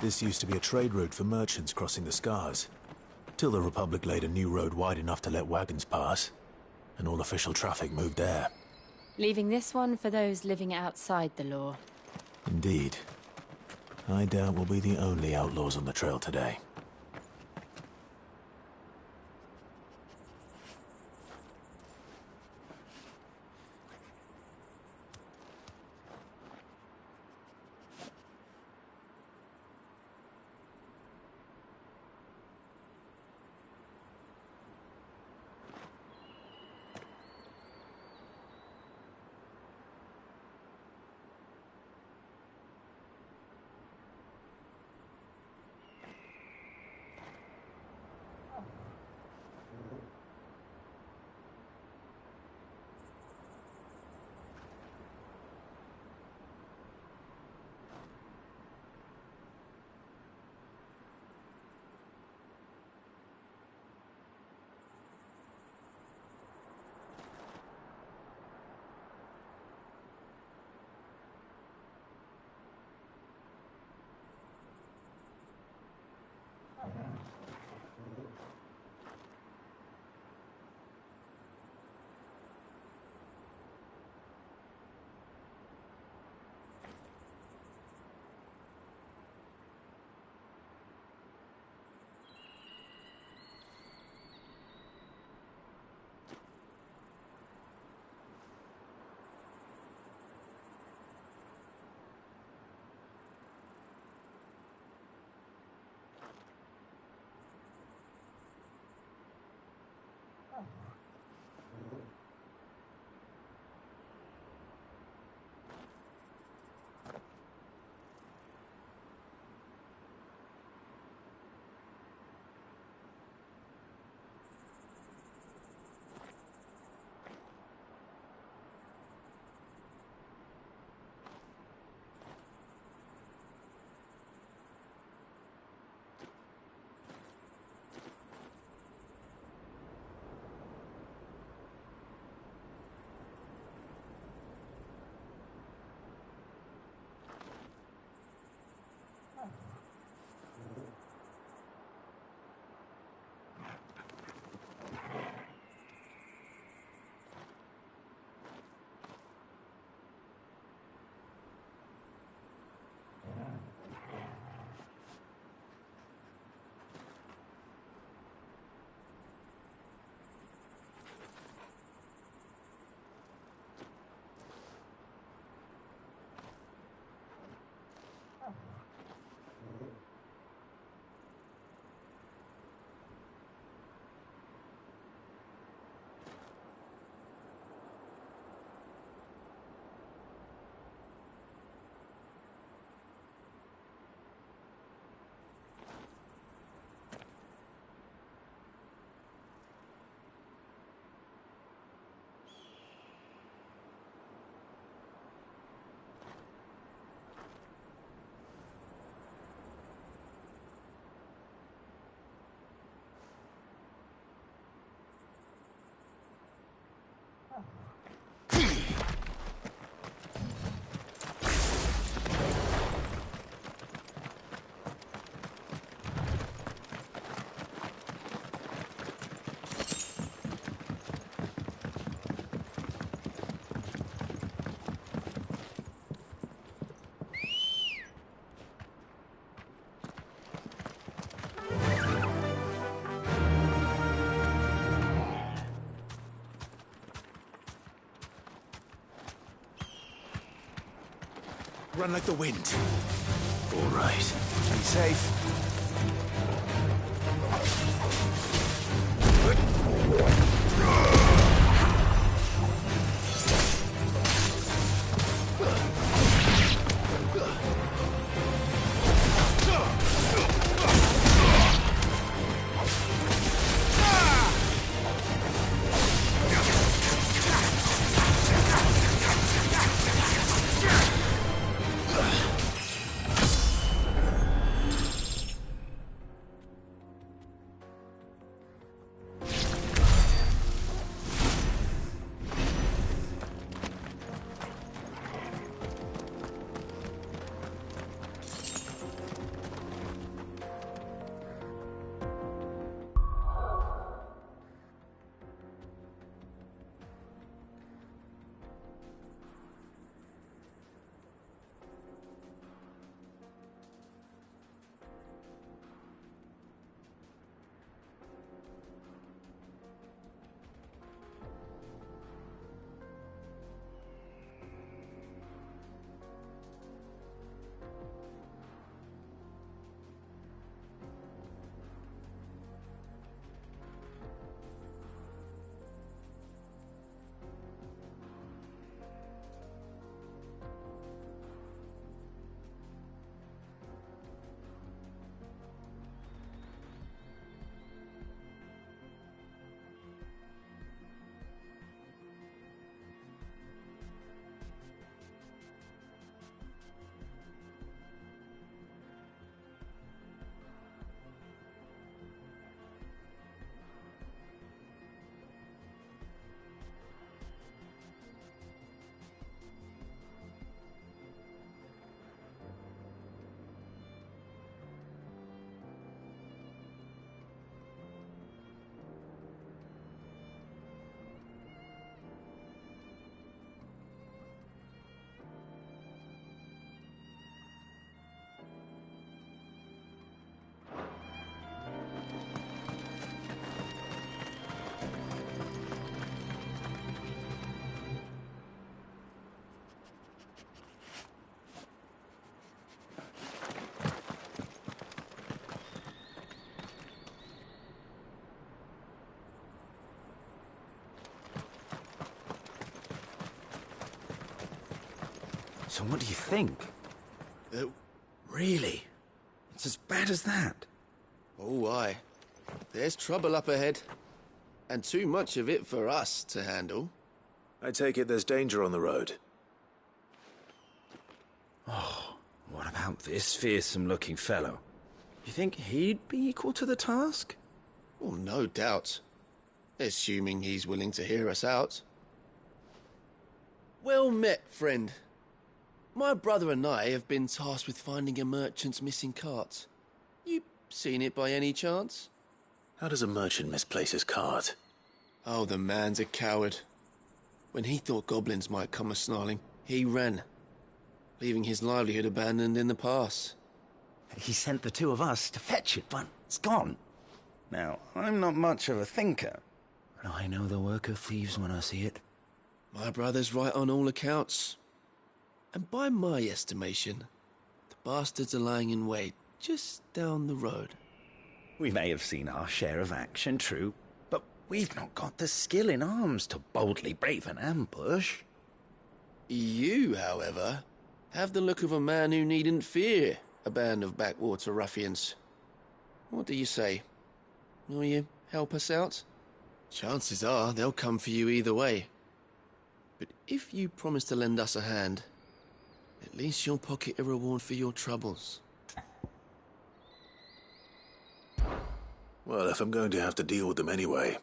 This used to be a trade route for merchants crossing the Scars, till the Republic laid a new road wide enough to let wagons pass, and all official traffic moved there. Leaving this one for those living outside the law. Indeed. I doubt we'll be the only outlaws on the trail today. Run like the wind. All right. Be safe. So what do you think? Really? It's as bad as that? Oh, aye. There's trouble up ahead. And too much of it for us to handle. I take it there's danger on the road. Oh, what about this fearsome-looking fellow? You think he'd be equal to the task? Oh, no doubt. Assuming he's willing to hear us out. Well met, friend. My brother and I have been tasked with finding a merchant's missing cart. You seen it by any chance? How does a merchant misplace his cart? Oh, the man's a coward. When he thought goblins might come a-snarling, he ran, leaving his livelihood abandoned in the pass. He sent the two of us to fetch it, but it's gone. Now, I'm not much of a thinker, but I know the work of thieves when I see it. My brother's right on all accounts. And by my estimation, the bastards are lying in wait just down the road. We may have seen our share of action, true, but we've not got the skill in arms to boldly brave an ambush. You, however, have the look of a man who needn't fear a band of backwater ruffians. What do you say? Will you help us out? Chances are they'll come for you either way. But if you promise to lend us a hand, at least you'll pocket a reward for your troubles. Well, if I'm going to have to deal with them anyway.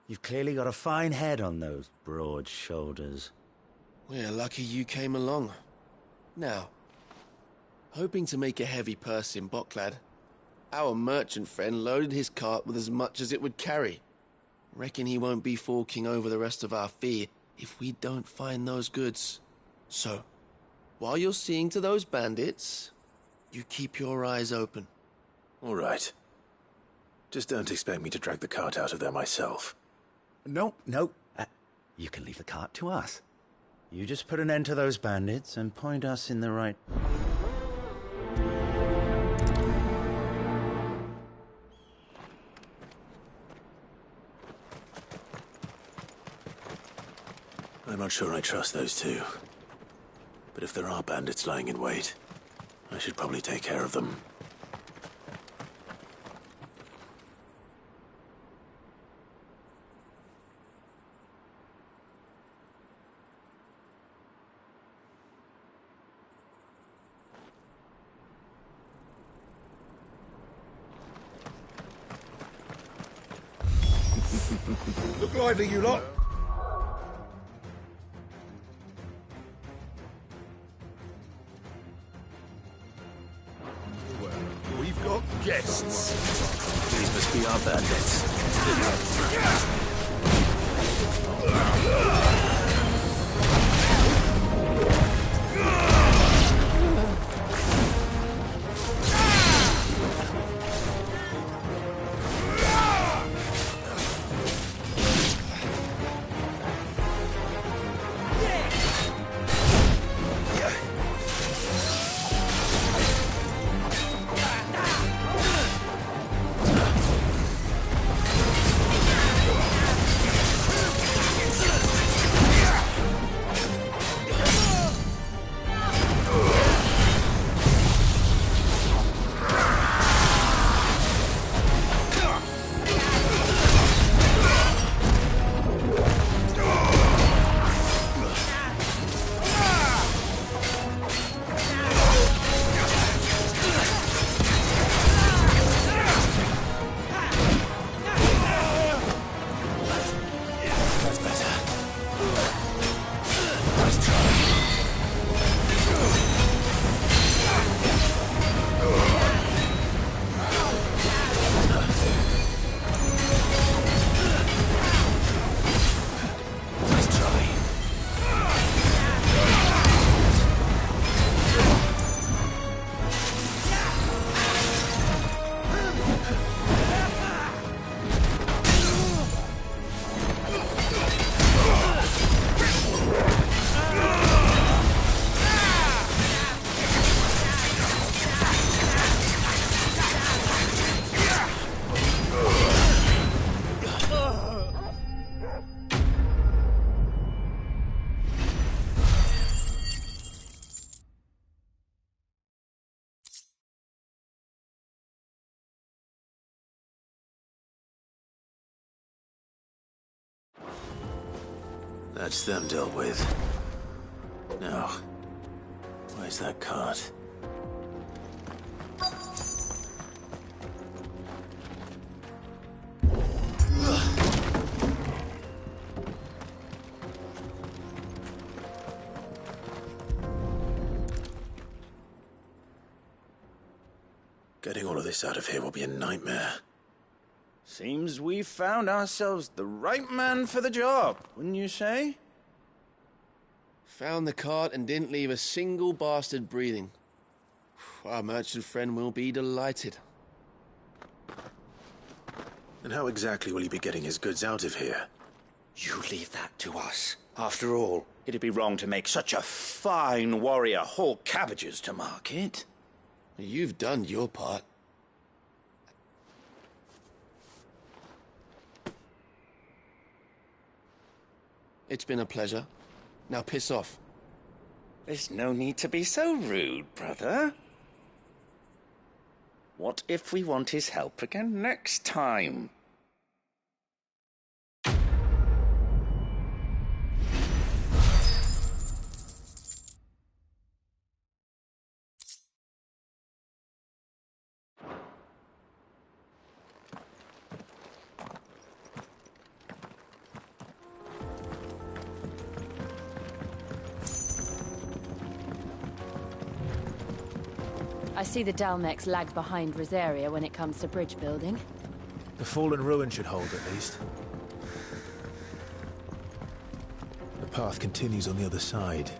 You've clearly got a fine head on those broad shoulders. We're lucky you came along. Now, hoping to make a heavy purse in Bocklad, our merchant friend loaded his cart with as much as it would carry. Reckon he won't be forking over the rest of our fee if we don't find those goods. So, while you're seeing to those bandits, you keep your eyes open. All right. Just don't expect me to drag the cart out of there myself. Nope. You can leave the cart to us. You just put an end to those bandits and point us in the right... I'm not sure I trust those two. But if there are bandits lying in wait, I should probably take care of them. Look lively, you lot. Well, we've got guests. These must be our bandits. That's them dealt with. Now, where's that cart? Getting all of this out of here will be a nightmare. Seems we've found ourselves the right man for the job, wouldn't you say? Found the cart and didn't leave a single bastard breathing. Our merchant friend will be delighted. And how exactly will he be getting his goods out of here? You leave that to us. After all, it'd be wrong to make such a fine warrior haul cabbages to market. You've done your part. It's been a pleasure. Now piss off. There's no need to be so rude, brother. What if we want his help again next time? I see the Dalmex lag behind Rosaria when it comes to bridge building. The fallen ruin should hold, at least. The path continues on the other side.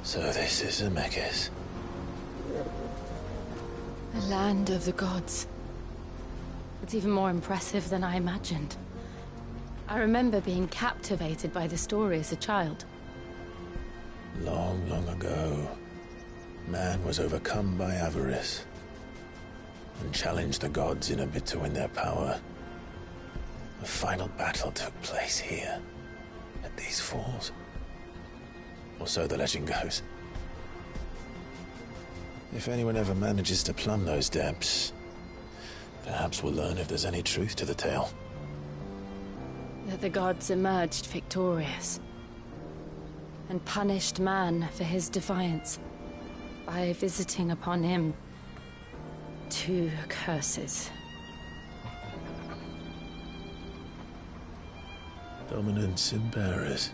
So this is Zemeckis. The land of the gods. It's even more impressive than I imagined. I remember being captivated by the story as a child. Long, long ago, man was overcome by avarice and challenged the gods in a bid to win their power. The final battle took place here, at these falls. Or so the legend goes. If anyone ever manages to plumb those depths, perhaps we'll learn if there's any truth to the tale. That the gods emerged victorious and punished man for his defiance by visiting upon him 2 curses. Dominants and bearers.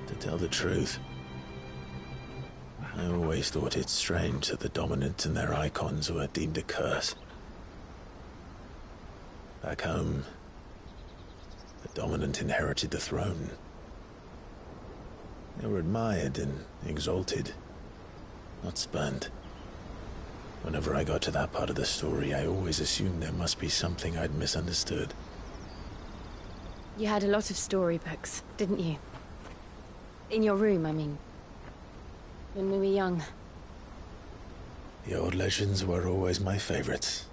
To tell the truth, I always thought it strange that the dominant and their icons were deemed a curse. Back home, the dominant inherited the throne. They were admired and exalted, not spurned. Whenever I got to that part of the story, I always assumed there must be something I'd misunderstood. You had a lot of storybooks, didn't you? In your room, I mean. When we were young. The old legends were always my favorites.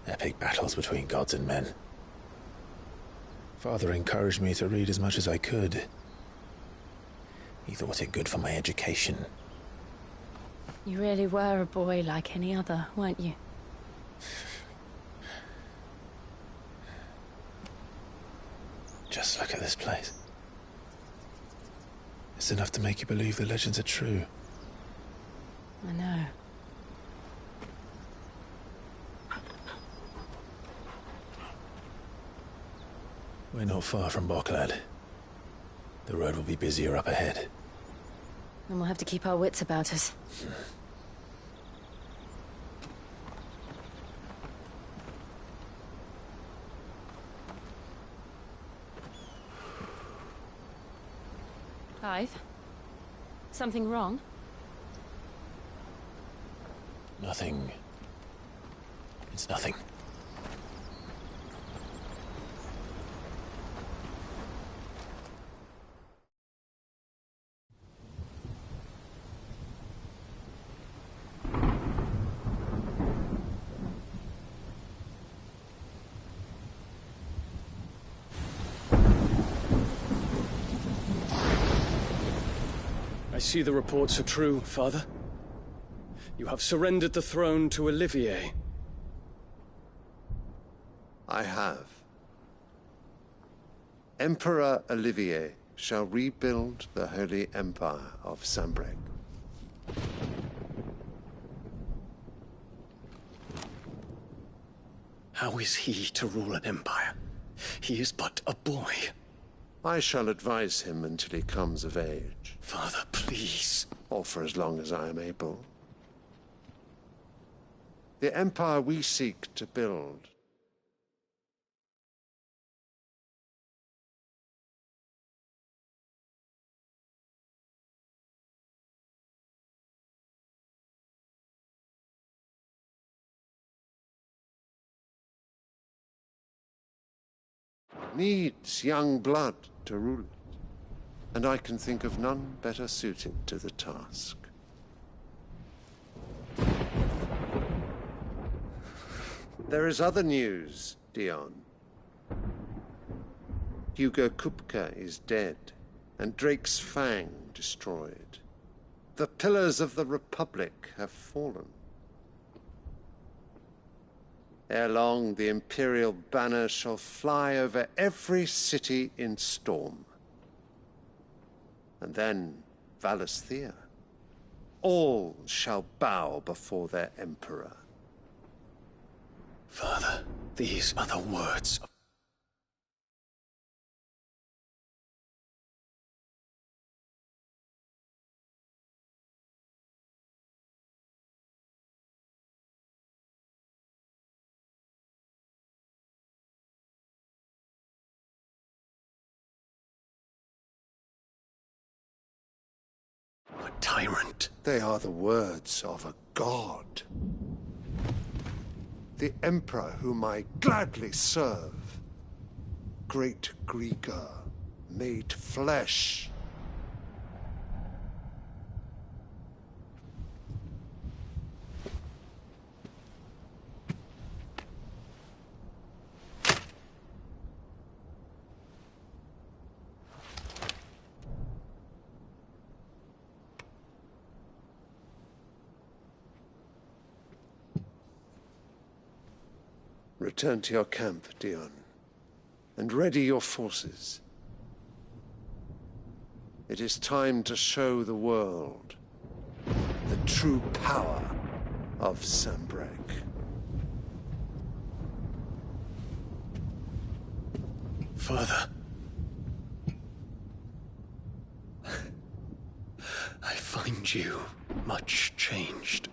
Epic battles between gods and men. Father encouraged me to read as much as I could. He thought it good for my education. You really were a boy like any other, weren't you? Just look at this place. It's enough to make you believe the legends are true. I know. We're not far from Boklad. The road will be busier up ahead. And we'll have to keep our wits about us. Clive? Something wrong? Nothing. It's nothing. I see the reports are true, Father. You have surrendered the throne to Olivier. I have. Emperor Olivier shall rebuild the Holy Empire of Sanbreque. How is he to rule an empire? He is but a boy. I shall advise him until he comes of age. Father, please. Or for as long as I am able. The empire we seek to build needs young blood to rule it, and I can think of none better suited to the task. There is other news, Dion. Hugo Kupka is dead, and Drake's Fang destroyed. The pillars of the Republic have fallen. Ere long, the Imperial banner shall fly over every city in Storm. And then, Valisthea. All shall bow before their Emperor. Father, these are the words of... a tyrant. They are the words of a god. The Emperor whom I gladly serve. Great Grieger, made flesh. Return to your camp, Dion, and ready your forces. It is time to show the world the true power of Sanbreque. Father. I find you much changed.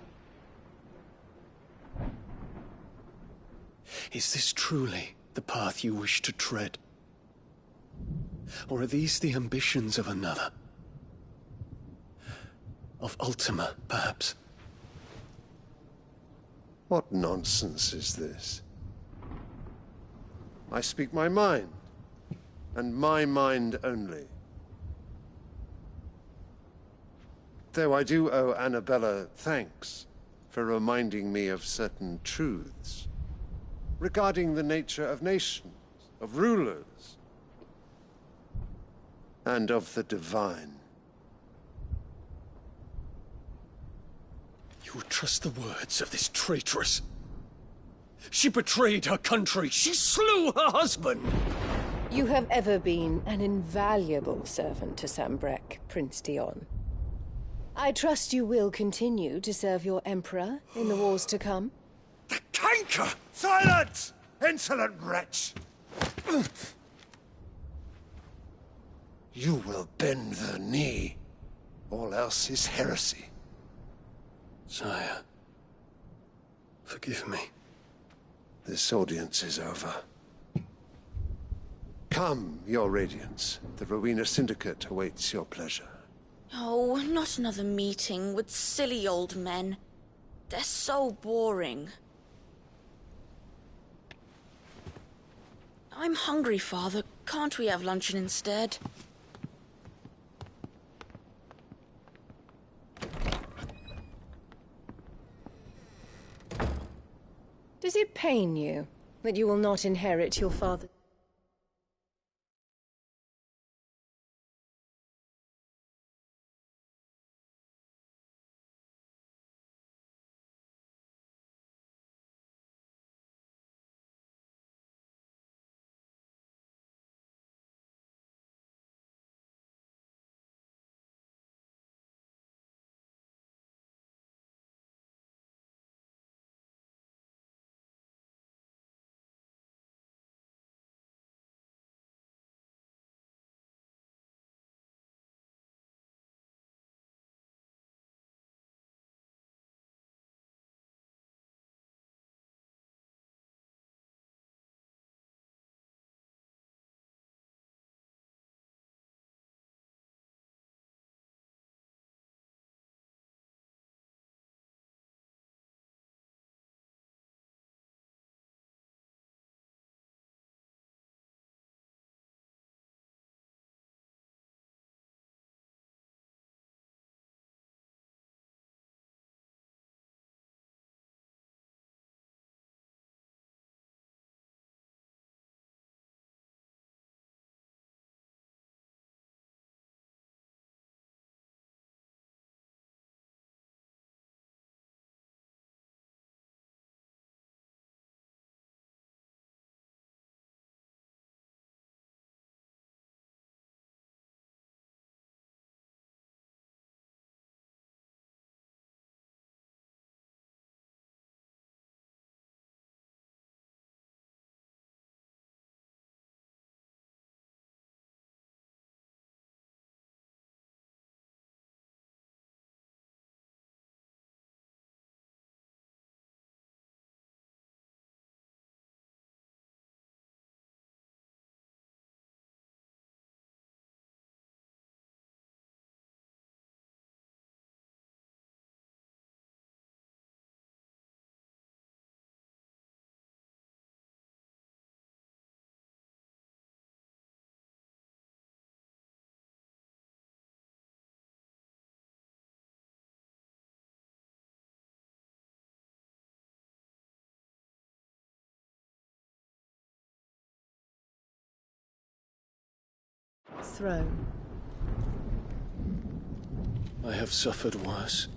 Is this truly the path you wish to tread? Or are these the ambitions of another? Of Ultima, perhaps? What nonsense is this? I speak my mind, and my mind only. Though I do owe Annabella thanks for reminding me of certain truths regarding the nature of nations, of rulers, and of the divine. You would trust the words of this traitress? She betrayed her country. She slew her husband. You have ever been an invaluable servant to Sambrek, Prince Dion. I trust you will continue to serve your Emperor in the wars to come. The canker! Silence! Insolent wretch! You will bend the knee. All else is heresy. Sire, forgive me. This audience is over. Come, your Radiance. The Rowena Syndicate awaits your pleasure. Oh, not another meeting with silly old men. They're so boring. I'm hungry, Father. Can't we have luncheon instead? Does it pain you that you will not inherit your father? Throne. I have suffered worse.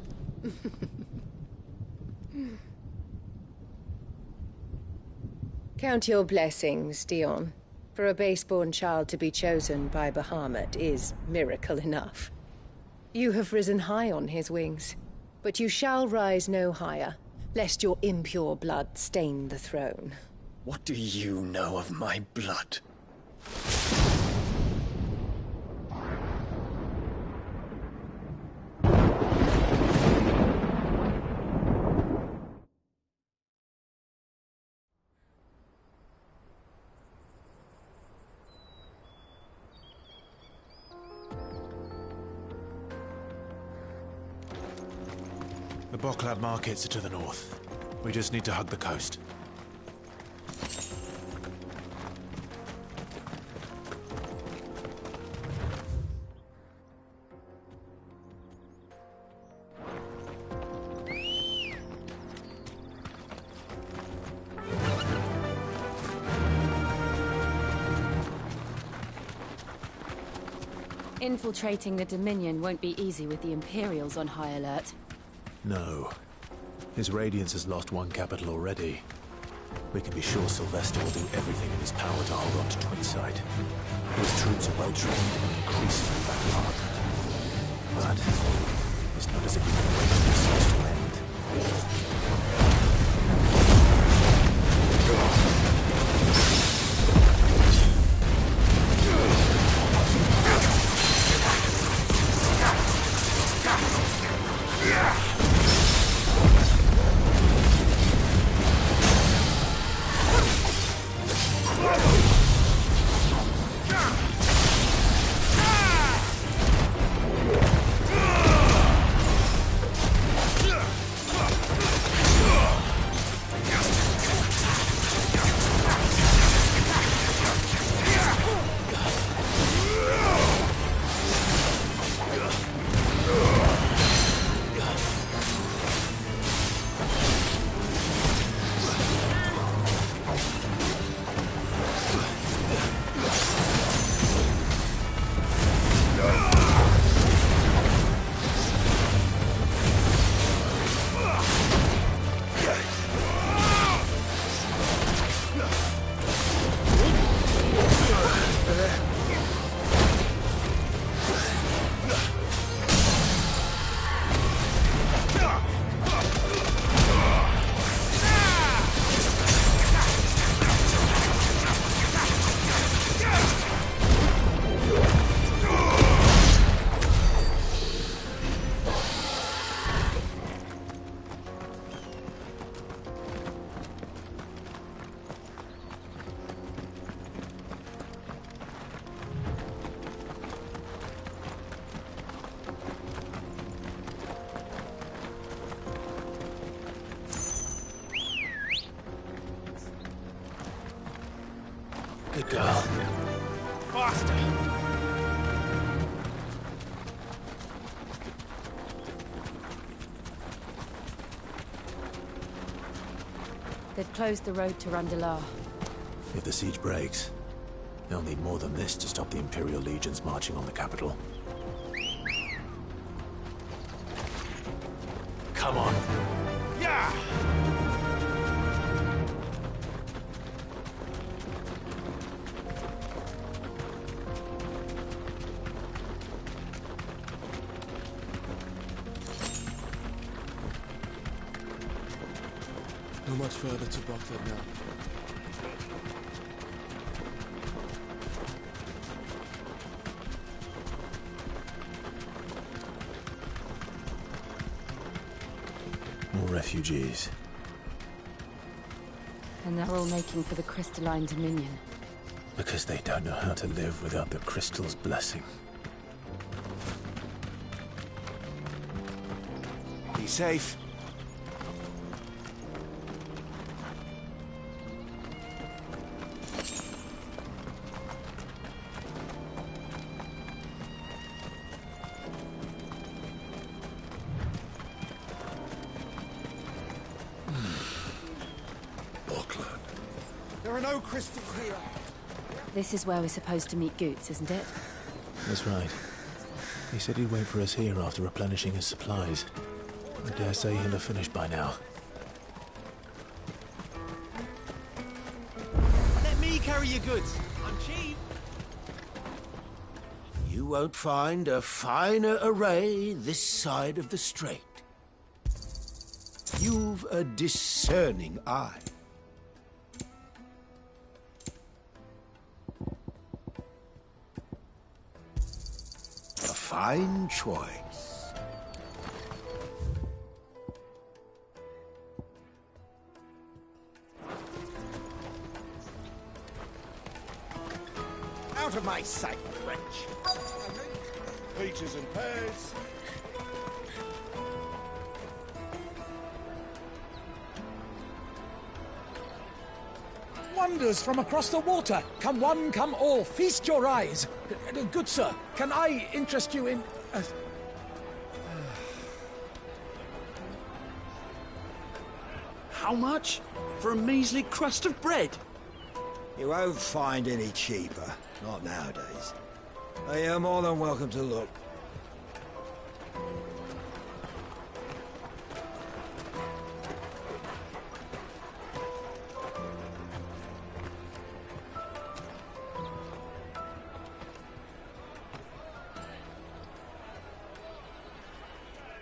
Count your blessings, Dion. For a base-born child to be chosen by Bahamut is miracle enough. You have risen high on his wings, but you shall rise no higher, lest your impure blood stain the throne. What do you know of my blood? The Boklad markets are to the north. We just need to hug the coast. Infiltrating the Dominion won't be easy with the Imperials on high alert. No. His Radiance has lost one capital already. We can be sure Sylvester will do everything in his power to hold on to Twinside. His troops are well trained and increasingly battle-hardened. But it's not as if we can wait for this siege to end. Good girl. Faster! They've closed the road to Randalar. If the siege breaks, they'll need more than this to stop the Imperial legions marching on the capital. Come on. Yeah! Not much further to Brockford now. More refugees. And they're all making for the Crystalline Dominion. Because they don't know how to live without the Crystal's blessing. Be safe. There are no crystals here. This is where we're supposed to meet Goots, isn't it? That's right. He said he'd wait for us here after replenishing his supplies. I dare say he'll have finished by now. Let me carry your goods. I'm cheap. You won't find a finer array this side of the strait. You've a discerning eye. A fine choice. Out of my sight, wretch. Peaches and pears. Wonders from across the water. Come one, come all. Feast your eyes. Good sir, can I interest you in... How much? For a measly crust of bread? You won't find any cheaper. Not nowadays. You're more than welcome to look.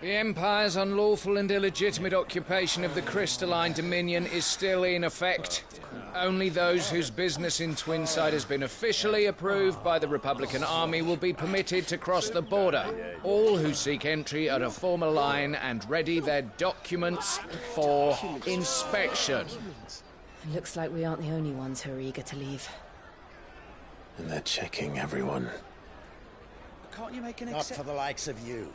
The Empire's unlawful and illegitimate occupation of the Crystalline Dominion is still in effect. Only those whose business in Twinside has been officially approved by the Republican Army will be permitted to cross the border. All who seek entry are to form a line and ready their documents for inspection. Looks like we aren't the only ones who are eager to leave. And they're checking everyone. Can't you make an Not for the likes of you.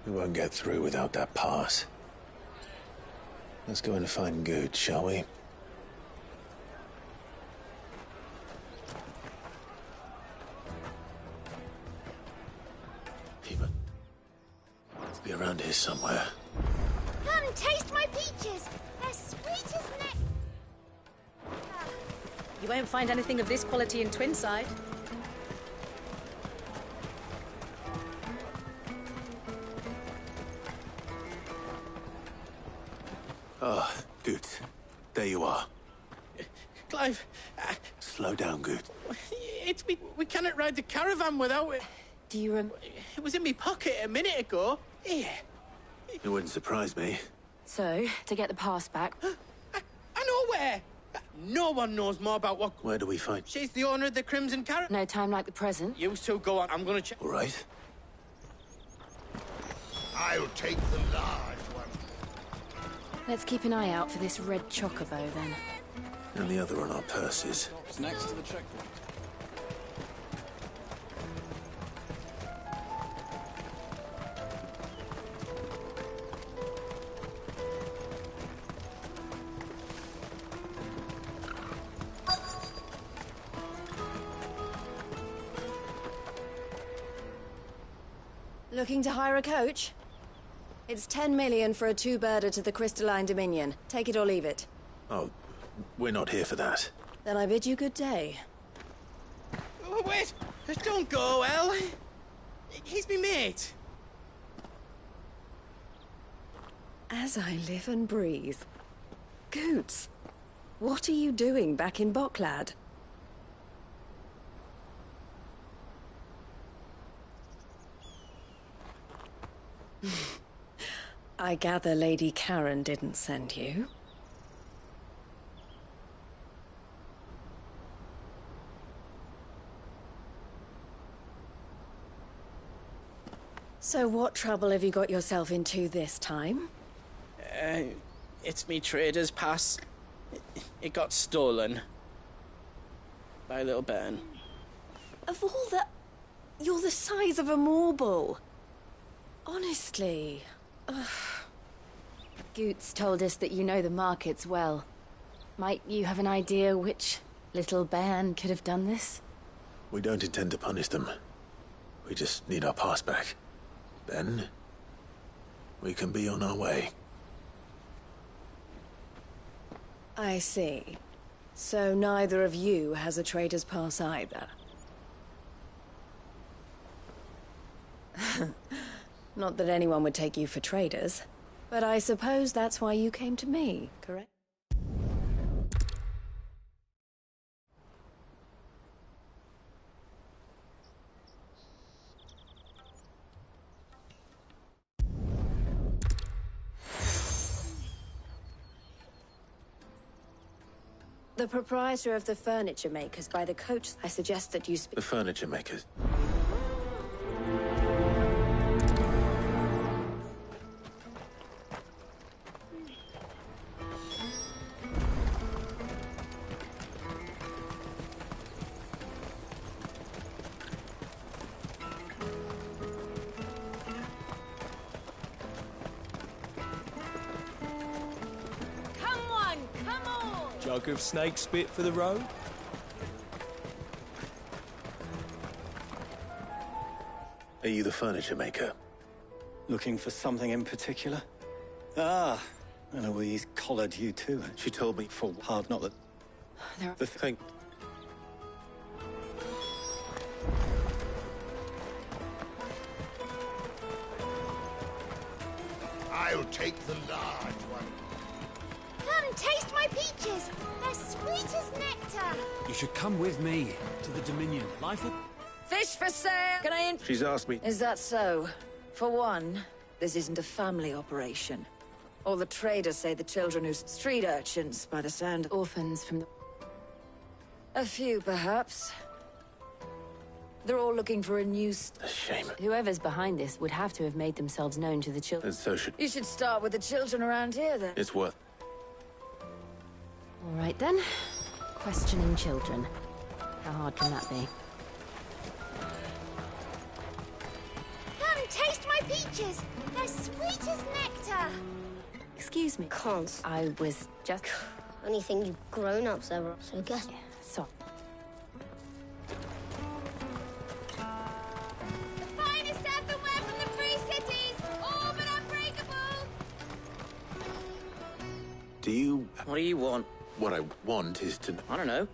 We won't get through without that pass. Let's go and find Good, shall we? Eva. Must be around here somewhere. Come, taste my peaches! They're sweet as neck! You won't find anything of this quality in Twinside. Ah, Good. There you are. Clive, Slow down, Good. we cannot ride the caravan without it. Do you It was in my pocket a minute ago. Here. It wouldn't surprise me. So, to get the pass back... I know where. No one knows more about what... Where do we find... She's the owner of the Crimson Caravan. No time like the present. You two go on. I'm gonna check. All right. I'll take the large one. Let's keep an eye out for this red chocobo, then. And the other on our purses. It's next to the checkpoint. Looking to hire a coach? It's 10 million for a two-birder to the Crystalline Dominion. Take it or leave it. Oh, we're not here for that. Then I bid you good day. Oh, wait! Don't go, El. He's me mate. As I live and breathe. Goots, what are you doing back in Bocklad? I gather Lady Karen didn't send you. So what trouble have you got yourself into this time? It's me trader's pass. It got stolen. By a little bairn. Of all the... You're the size of a marble. Honestly. Ugh. Goots told us that you know the markets well. Might you have an idea which little bairn could have done this? We don't intend to punish them. We just need our pass back. Then, we can be on our way. I see. So neither of you has a trader's pass either. Not that anyone would take you for traders, but I suppose that's why you came to me, correct? The proprietor of the furniture makers by the coach. I suggest that you speak... The furniture makers. Jug of snake spit for the road? Are you the furniture maker? Looking for something in particular? Ah, Eloise collared you too. She told me. For hard, not that... The thing... take the large one. Come, taste my peaches. They're sweet as nectar. You should come with me to the Dominion. Life will... Fish for sale! Can I She's asked me. Is that so? For one, this isn't a family operation. All the traders say the children who's street urchins, by the sound. Orphans from the... A few, perhaps. They're all looking for a new... A shame. Whoever's behind this would have to have made themselves known to the children. And so should... You should start with the children around here, then. It's worth... All right, then. Questioning children. How hard can that be? Come, taste my peaches. They're sweet as nectar. Excuse me. Can't. I was just... Only thing you grown-ups ever, so guess. Yeah, so... The finest earthenware from the Free Cities, all but unbreakable. Do you... What do you want? What I want is to... I don't know.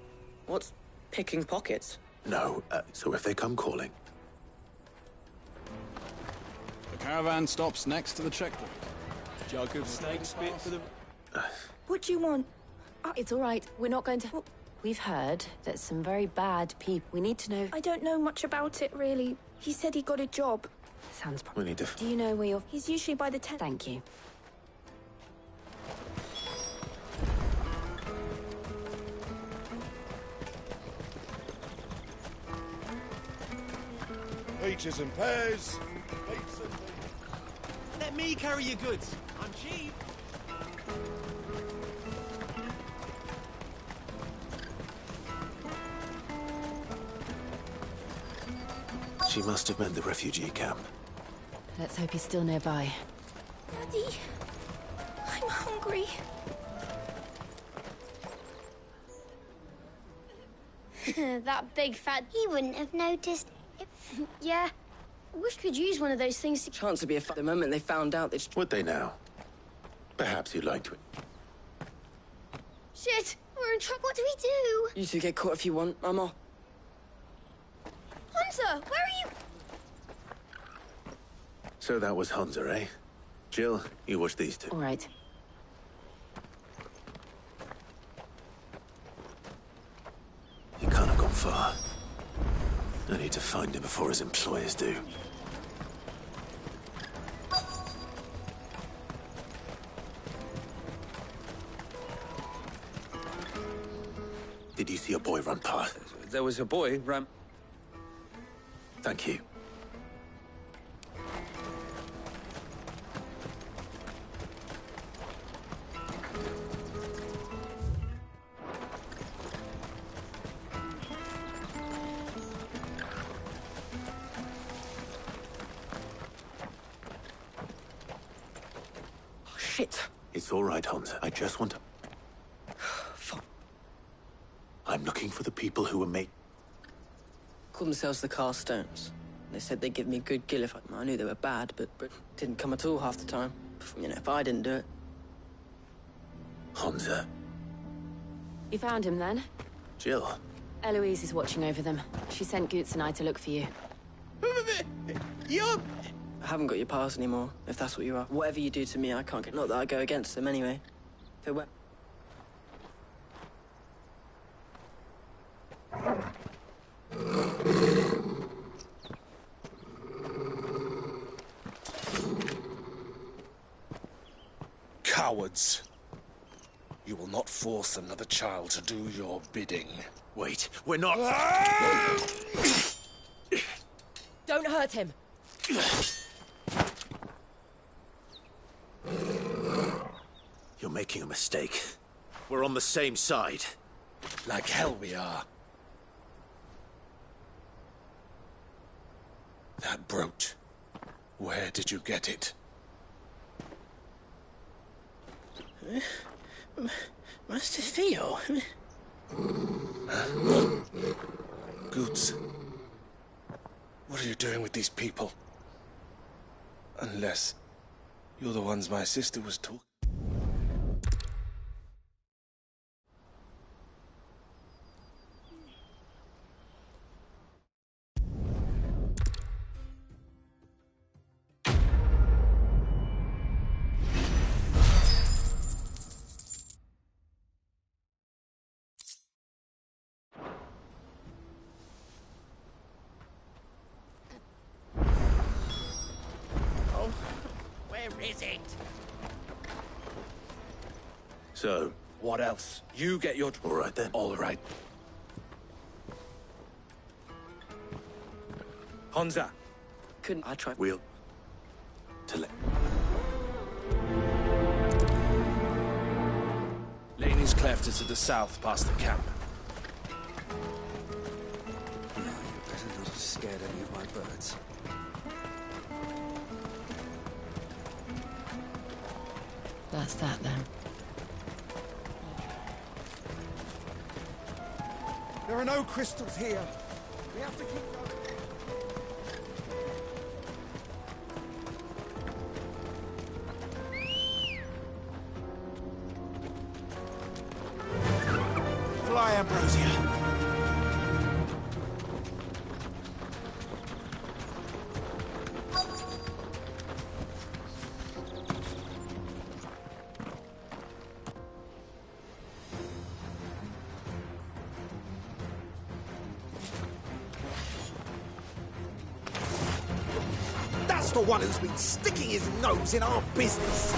What's picking pockets? No, so if they come calling... The caravan stops next to the checkpoint. Jug of snake spit for the... What do you want? It's all right. We're not going to... We've heard that some very bad people... We need to know... I don't know much about it, really. He said he got a job. Sounds... We need to... Do you know where you're... He's usually by the tent. Thank you. Peaches and pears. Let me carry your goods. I'm cheap. She must have meant the refugee camp. Let's hope he's still nearby. Daddy, I'm hungry. That big fat... He wouldn't have noticed. Yeah. I wish we could use one of those things to... Chance to be the moment they found out that... Would they now? Perhaps you'd like to... Shit! We're in trouble. What do we do? You two get caught if you want. I'm off. Hunter, where are you? So that was Hunter, eh? Jill, you watch these two. All right. He can't have gone far. I need to find him before his employers do. Did you see a boy run past? There was a boy run... Thank you. Shit. It's all right, Hunter. I just want to... Fuck. I'm looking for the people who were made... Called themselves the Carstones. They said they'd give me a good gill if I knew they were bad, but didn't come at all half the time. You know, if I didn't do it. Hunter. You found him then? Jill. Eloise is watching over them. She sent Goots and I to look for you. You're... I haven't got your pass anymore, if that's what you are. Whatever you do to me, I can't get... Not that I go against them anyway. If it were... Cowards. You will not force another child to do your bidding. Wait, we're not... Don't hurt him! You're making a mistake. We're on the same side. Like hell we are. That brooch. Where did you get it? Master Theo? Goots. What are you doing with these people? Unless you're the ones my sister was talking. Where is it? So, What else? You get your... all right then. All right. Honza. Couldn't I try? We'll... to let... Laney's Cleft is to the south, past the camp. No, you better not have scared any of my birds. That's that then. There are no crystals here. We have to keep going. Fly, Ambrosia. That's the one who's been sticking his nose in our business.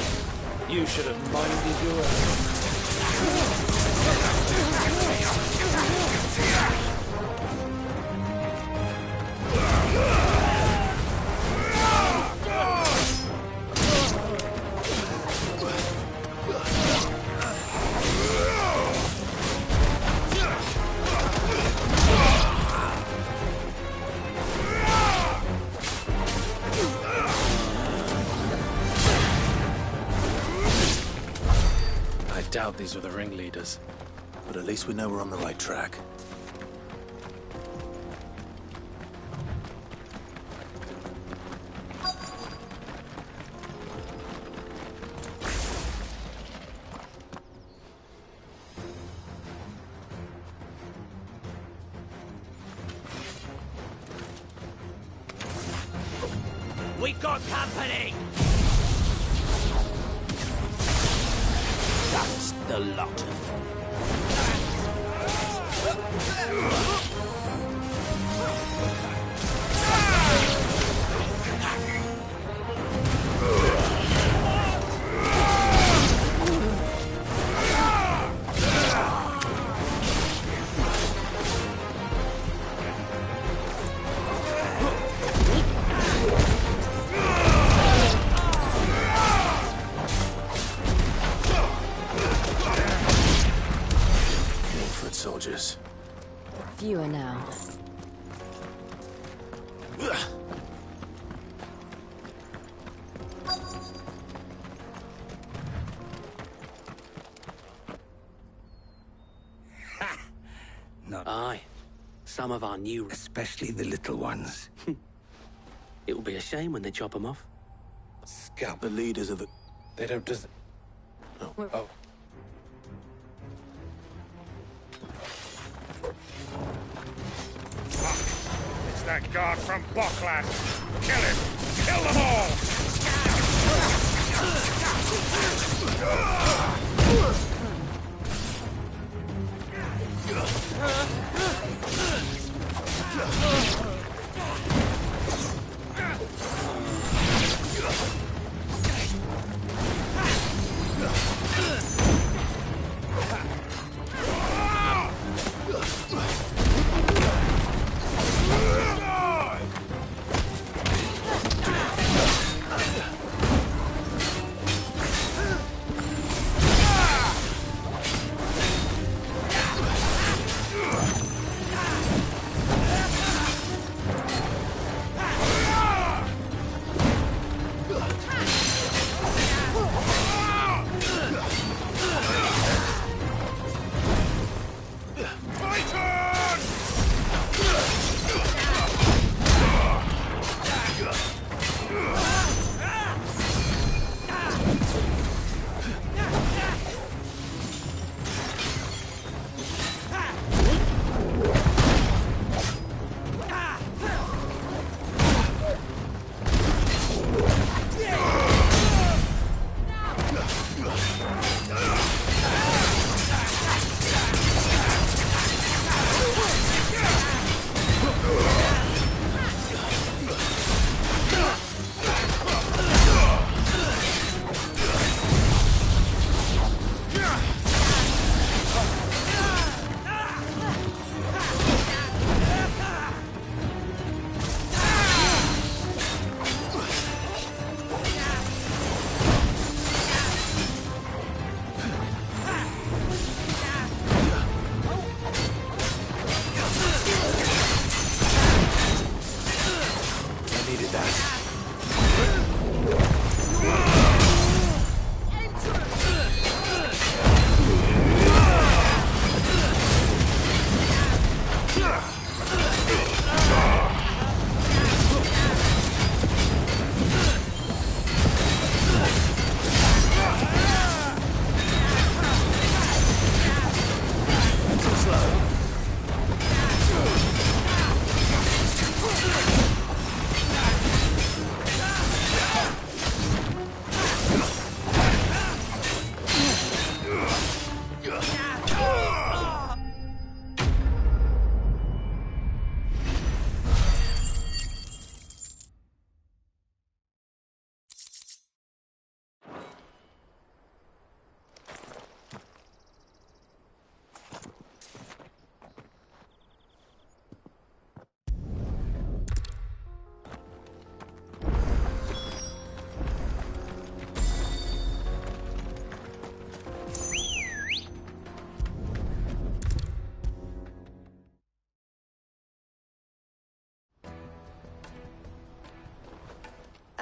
You should have minded your own. I doubt these were the ringleaders. But at least we know we're on the right track. We got company! That's the lot of them. Soldiers. Fewer now. Not I. Some of our new... Especially the little ones. It will be a shame when they chop them off. Scalp the leaders of the... They don't des... Oh. Oh. It's that guard from Bockland. Kill him! Kill them all!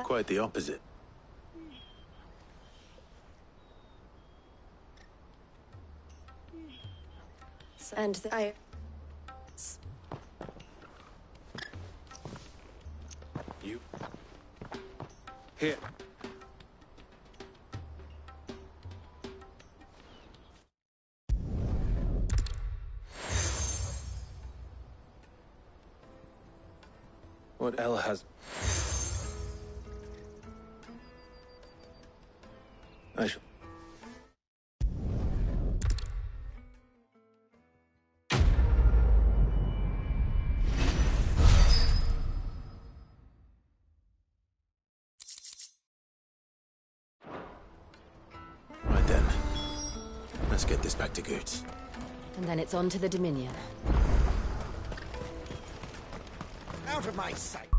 Quite the opposite. And You. Here. What El has... I shall... Right then. Let's get this back to Goots. And then it's on to the Dominion. Out of my sight!